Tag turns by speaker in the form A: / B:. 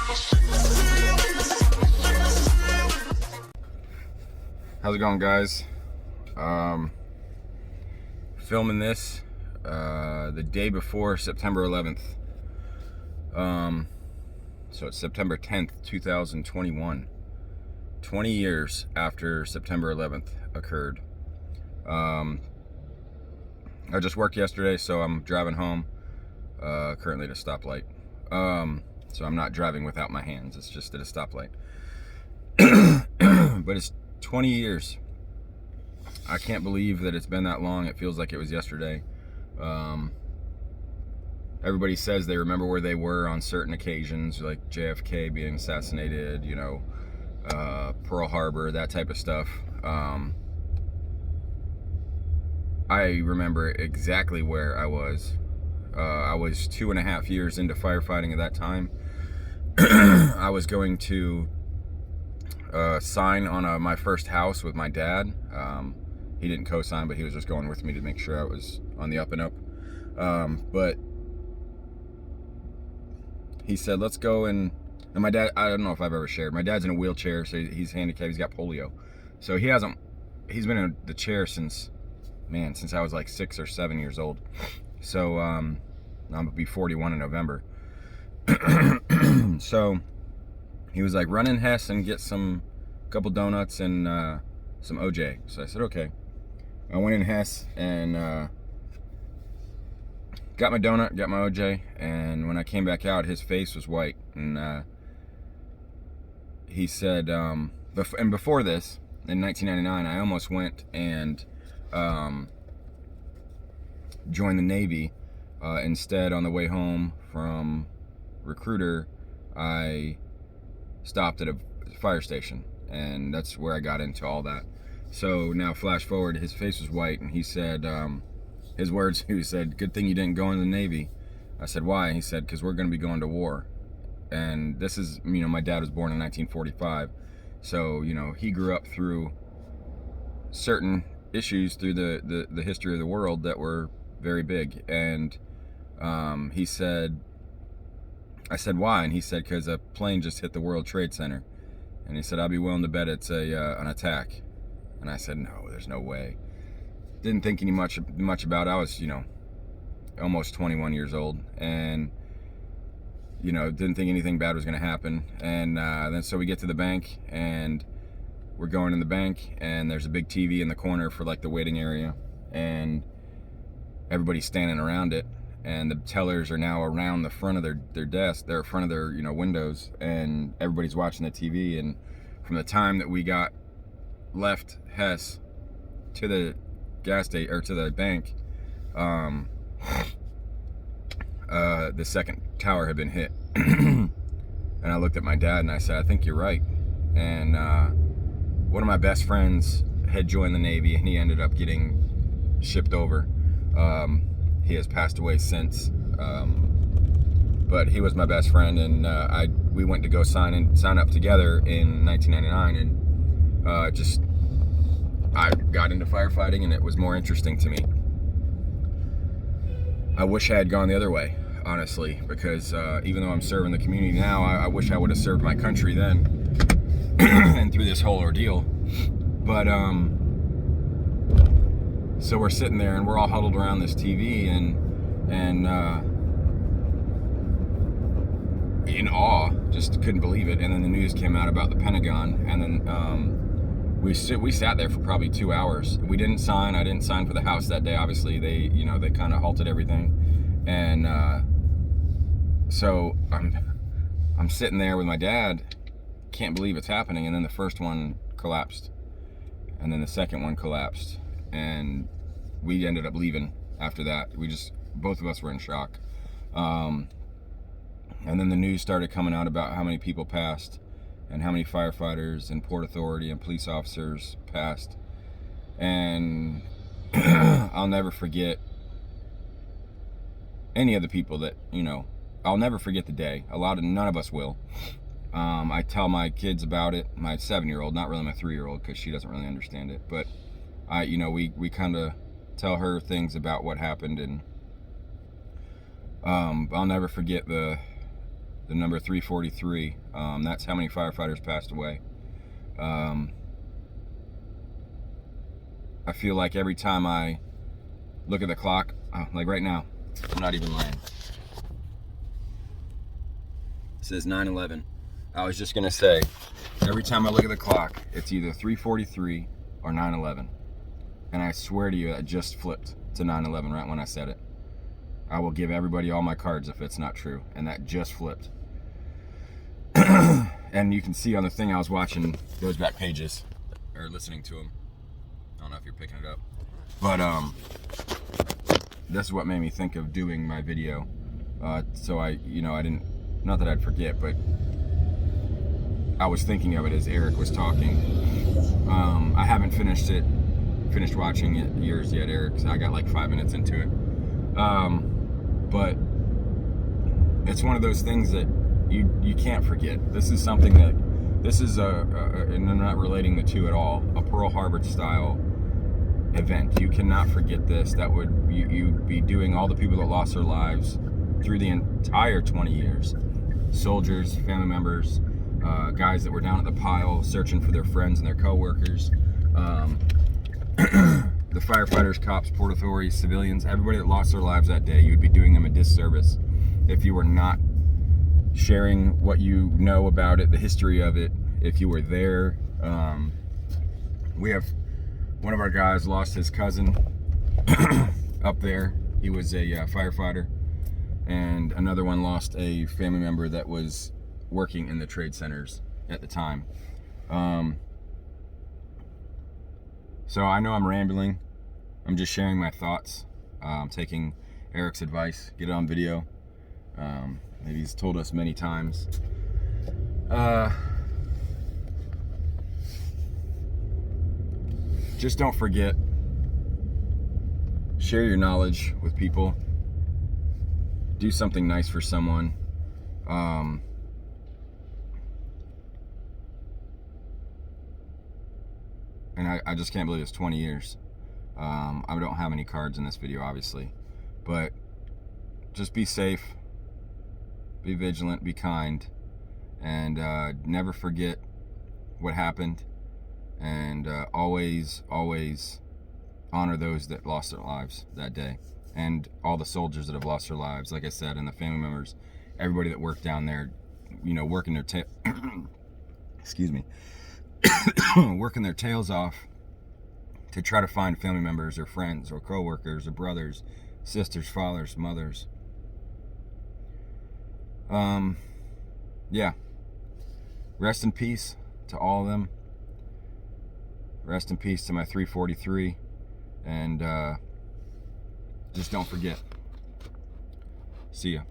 A: How's it going, guys? Filming this the day before September 11th. So it's September 10th, 2021. 20 years after September 11th occurred. I just worked yesterday, so I'm driving home, currently at a stoplight. So I'm not driving without my hands, it's just at a stoplight. But it's 20 years. I can't believe that it's been that long. It feels like it was yesterday. Everybody says they remember where they were on certain occasions, like JFK being assassinated, Pearl Harbor, that type of stuff. I remember exactly where I was. I was 2.5 years into firefighting at that time. I was going to sign on my first house with my dad. He didn't co-sign, but he was just going with me to make sure I was on the up and up. But he said, let's go and my dad, I don't know if I've ever shared, my dad's in a wheelchair, so he's handicapped, he's got polio. So he's been in the chair since I was like 6 or 7 years old. So I'm gonna be 41 in November. So he was like, run in Hess and get a couple donuts and some OJ. So I said, okay. I went in Hess and got my donut, got my OJ, and when I came back out, his face was white. And he said, and before this, in 1999, I almost went and joined the Navy. Instead, on the way home from recruiter, I stopped at a fire station, and that's where I got into all that. So now flash forward, his face was white, and he said, his words, he said, good thing you didn't go in the Navy. I said, why? He said, because we're going to be going to war. And this is, my dad was born in 1945. So, he grew up through certain issues through the history of the world that were very big. And he said, I said, why? And he said, because a plane just hit the World Trade Center. And he said, I'll be willing to bet it's an attack. And I said, no, there's no way. Didn't think much about it. I was, almost 21 years old, and didn't think anything bad was going to happen. And then so we get to the bank, and we're going in the bank, and there's a big TV in the corner for like the waiting area, and everybody's standing around it, and the tellers are now around the front of their desk, they're in front of their windows, and everybody's watching the TV. And from the time that we left Hess to the gas station or to the bank, the second tower had been hit. And I looked at my dad and I said, I think you're right. And one of my best friends had joined the Navy, and he ended up getting shipped over. He has passed away since, but he was my best friend, and we went to go sign up together in 1999, and I got into firefighting, and it was more interesting to me. I wish I had gone the other way, honestly, because even though I'm serving the community now, I wish I would have served my country then and through this whole ordeal. But so we're sitting there, and we're all huddled around this TV, and in awe, just couldn't believe it. And then the news came out about the Pentagon, and then we sat there for probably 2 hours. We didn't sign. I didn't sign for the house that day. Obviously, they kind of halted everything, and so I'm sitting there with my dad. Can't believe it's happening. And then the first one collapsed, and then the second one collapsed, and we ended up leaving after that. Both of us were in shock. And then the news started coming out about how many people passed, and how many firefighters and Port Authority and police officers passed. And I'll never forget any of the people that, I'll never forget the day. None of us will. I tell my kids about it, my 7-year-old, not really my 3-year-old, because she doesn't really understand it. But we kind of tell her things about what happened, and I'll never forget the number 343. That's how many firefighters passed away. I feel like every time I look at the clock, like right now, I'm not even lying. It says 9/11. I was just gonna say, every time I look at the clock, it's either 3:43 or 9/11. And I swear to you, that just flipped to 9/11 right when I said it. I will give everybody all my cards if it's not true. And that just flipped. And you can see on the thing I was watching those back pages, or listening to them. I don't know if you're picking it up. But this is what made me think of doing my video. So I didn't, not that I'd forget, but I was thinking of it as Eric was talking. I haven't finished watching it yours yet, Eric. So I got like 5 minutes into it. But it's one of those things that you can't forget. This is something that, and I'm not relating the two at all, a Pearl Harbor style event. You cannot forget this. That would, you'd be doing all the people that lost their lives through the entire 20 years. Soldiers, family members, guys that were down at the pile searching for their friends and their co-workers, the firefighters, cops, port authorities, civilians, everybody that lost their lives that day. You would be doing them a disservice if you were not sharing what you know about it, the history of it, if you were there. We have one of our guys lost his cousin up there. He was a firefighter, and another one lost a family member that was working in the trade centers at the time. So I know I'm rambling. I'm just sharing my thoughts. Taking Eric's advice, get it on video. Maybe he's told us many times. Just don't forget. Share your knowledge with people. Do something nice for someone. And I just can't believe it's 20 years. I don't have any cards in this video, obviously. But just be safe. Be vigilant. Be kind. And never forget what happened. And always honor those that lost their lives that day. And all the soldiers that have lost their lives, like I said, and the family members. Everybody that worked down there, working their excuse me. Working their tails off to try to find family members or friends or co-workers or brothers, sisters, fathers, mothers. Yeah. Rest in peace to all of them. Rest in peace to my 343. And just don't forget. See ya.